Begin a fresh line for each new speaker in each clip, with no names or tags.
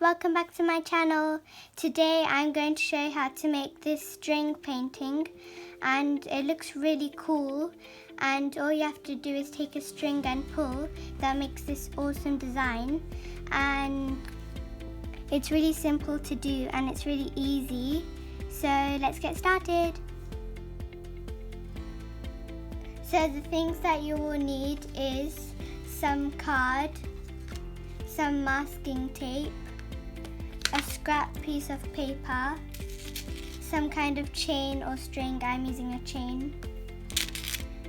welcome back to my channel. Today I'm going to show you how to make this string painting, and it looks really cool, and all you have to do is take a string and pull. That makes this awesome design, and it's really simple to do and it's really easy. So let's get started. So the things that you will need is some card, some masking tape, a scrap piece of paper, some kind of chain or string. I'm using a chain,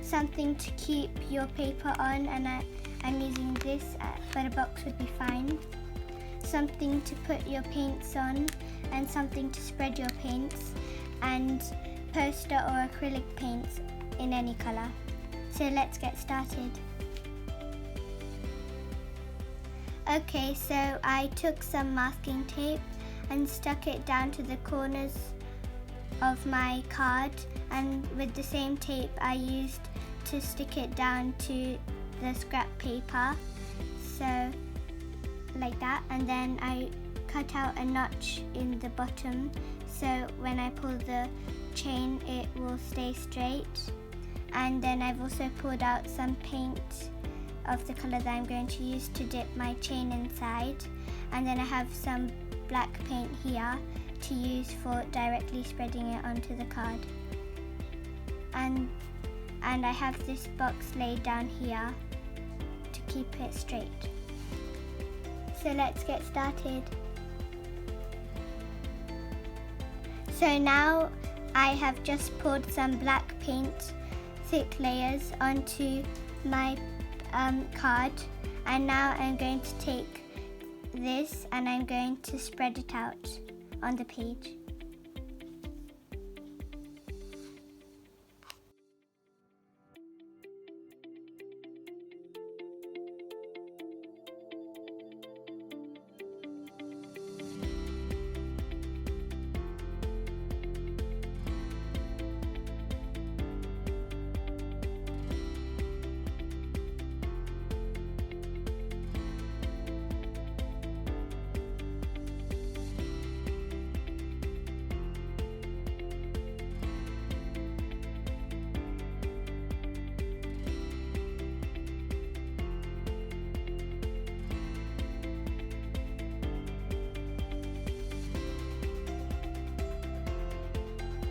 something to keep your paper on, and I'm using this, but a box would be fine, something to put your paints on, and something to spread your paints, and poster or acrylic paints in any color. So let's get started. Okay, so I took some masking tape and stuck it down to the corners of my card, and with the same tape I used to stick it down to the scrap paper, so like that, and then I cut out a notch in the bottom so when I pull the chain it will stay straight. And then I've also poured out some paint of the color that I'm going to use to dip my chain inside, and then I have some black paint here to use for directly spreading it onto the card, and I have this box laid down here to keep it straight. So let's get started. So now I have just poured some black paint, thick layers, onto my card, and now I'm going to take this and I'm going to spread it out on the page.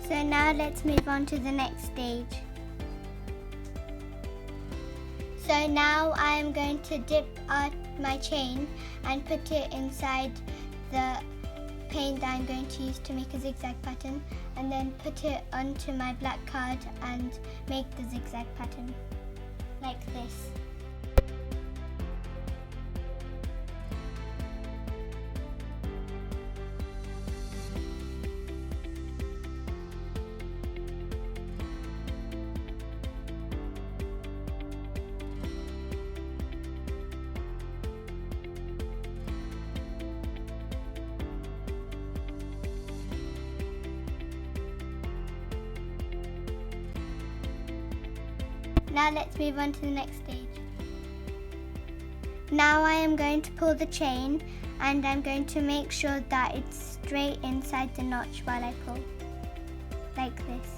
So now let's move on to the next stage. So now I'm going to dip my chain and put it inside the paint that I'm going to use to make a zigzag pattern, and then put it onto my black card and make the zigzag pattern like this. Now let's move on to the next stage. Now I am going to pull the chain, and I'm going to make sure that it's straight inside the notch while I pull, like this.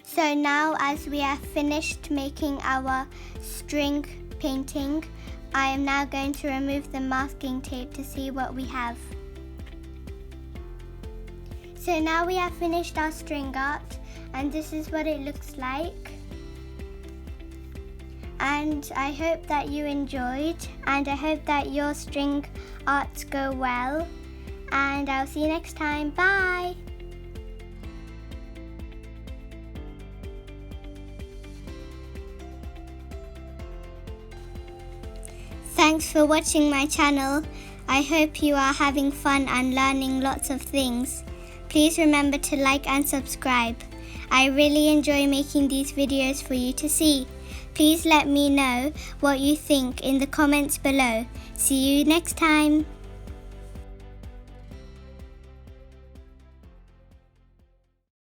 So now, as we have finished making our string painting, I am now going to remove the masking tape to see what we have. So now we have finished our string art, and this is what it looks like. And I hope that you enjoyed, and I hope that your string arts go well, and I'll see you next time. Bye! Thanks for watching my channel. I hope you are having fun and learning lots of things. Please remember to like and subscribe. I really enjoy making these videos for you to see. Please let me know what you think in the comments below. See you next time.